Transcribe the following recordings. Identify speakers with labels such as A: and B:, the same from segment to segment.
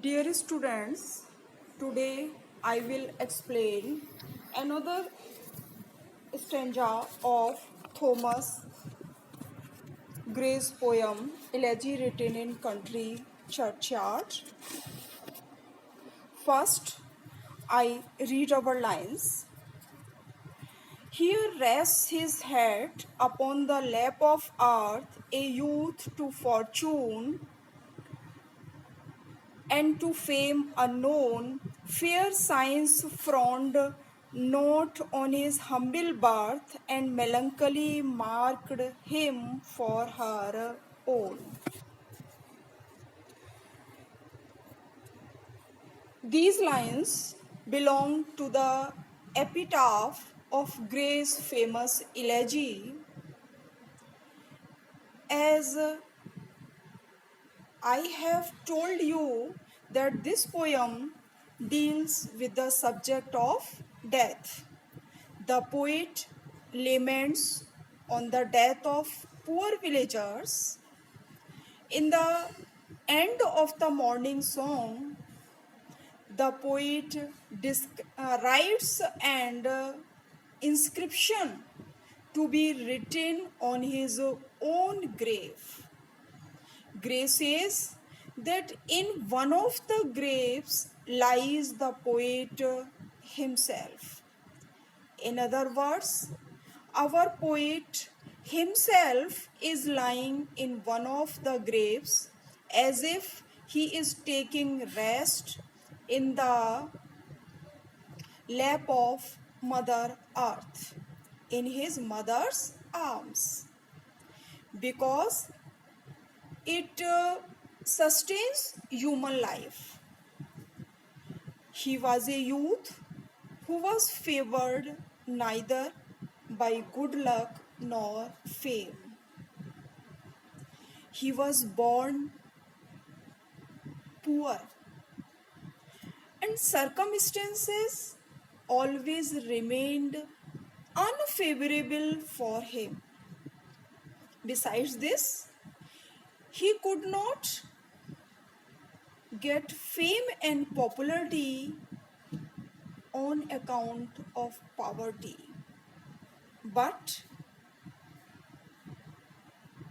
A: Dear students, today I will explain another stanza of Thomas Gray's poem Elegy written in country churchyard. First, I read our lines. Here rests his head upon the lap of earth, a youth to fortune and to fame unknown, fair science frowned not on his humble birth, and melancholy marked him for her own. These lines belong to the epitaph of Gray's famous elegy. As I have told you that this poem deals with the subject of death. The poet laments on the death of poor villagers. In the end of the morning song, the poet writes an inscription to be written on his own grave. Gray says that in one of the graves lies the poet himself. In other words, our poet himself is lying in one of the graves as if he is taking rest in the lap of Mother Earth, in his mother's arms, because it sustains human life. He was a youth who was favored neither by good luck nor fame. He was born poor, and circumstances always remained unfavorable for him. Besides this, he could not get fame and popularity on account of poverty. But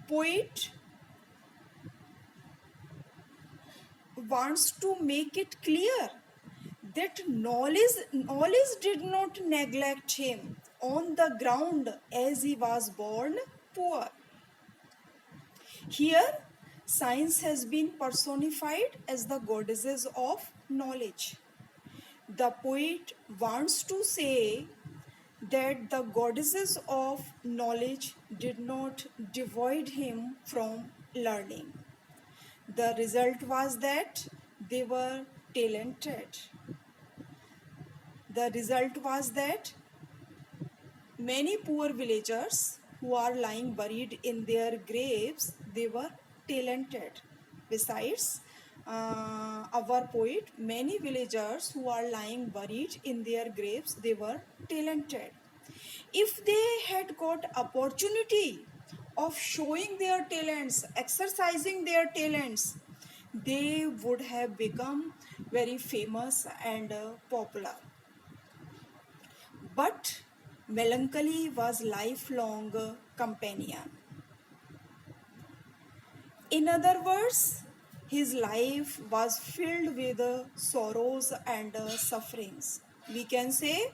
A: poet wants to make it clear that knowledge did not neglect him on the ground as he was born poor. Here, science has been personified as the goddesses of knowledge. The poet wants to say that the goddesses of knowledge did not devoid him from learning. The result was that they were talented. The result was that many poor villagers who are lying buried in their graves, they were talented. Besides, our poet, many villagers who are lying buried in their graves, they were talented. If they had got opportunity of showing their talents, exercising their talents, they would have become very famous and popular. But melancholy was lifelong companion. In other words, his life was filled with sorrows and sufferings. We can say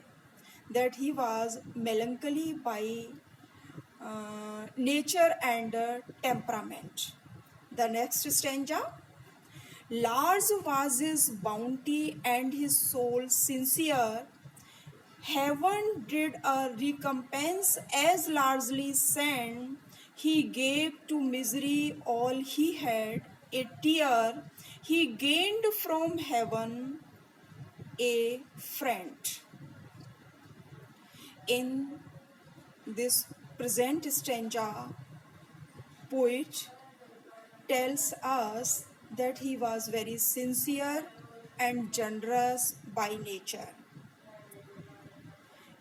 A: that he was melancholy by nature and temperament. The next stanza. Large was his bounty and his soul sincere. Heaven did a recompense as largely send. He gave to misery all he had, a tear. He gained from heaven a friend. In this present stanza, poet tells us that he was very sincere and generous by nature.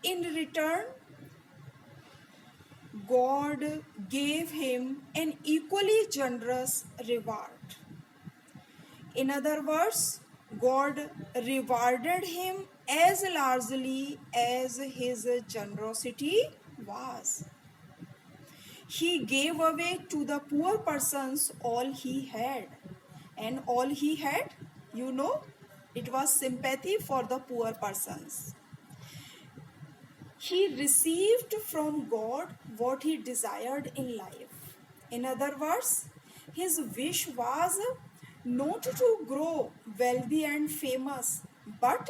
A: In return, God gave him an equally generous reward. In other words, God rewarded him as largely as his generosity was. He gave away to the poor persons all he had. And all he had, you know, it was sympathy for the poor persons. He received from God what he desired in life. In other words, his wish was not to grow wealthy and famous, but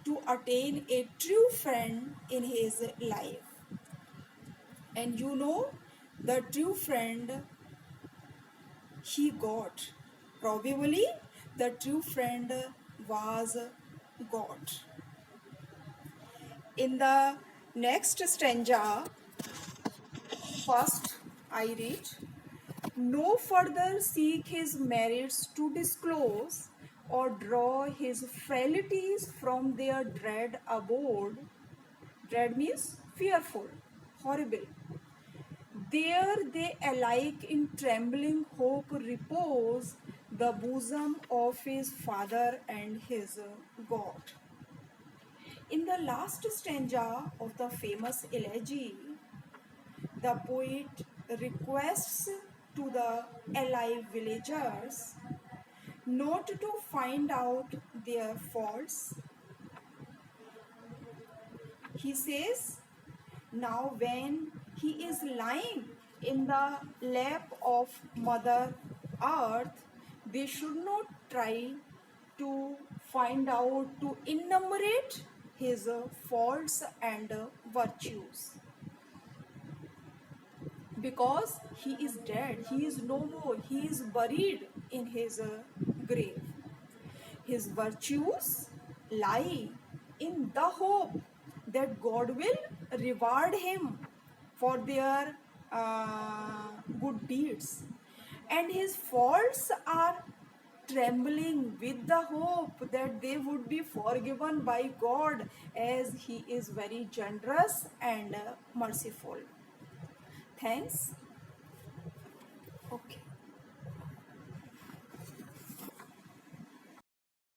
A: to attain a true friend in his life. And you know, the true friend he got. Probably the true friend was God. In the next stanza, first I read, no further seek his merits to disclose or draw his frailties from their dread abode. Dread means fearful, horrible. There they alike in trembling hope repose the bosom of his father and his God. In the last stanza of the famous elegy, the poet requests to the alive villagers not to find out their faults. He says, now when he is lying in the lap of Mother Earth, they should not try to find out, to enumerate his faults and virtues. Because he is dead, he is no more, he is buried in his grave. His virtues lie in the hope that God will reward him for their good deeds. And his faults are trembling with the hope that they would be forgiven by God, as he is very generous and merciful. Thanks. Okay.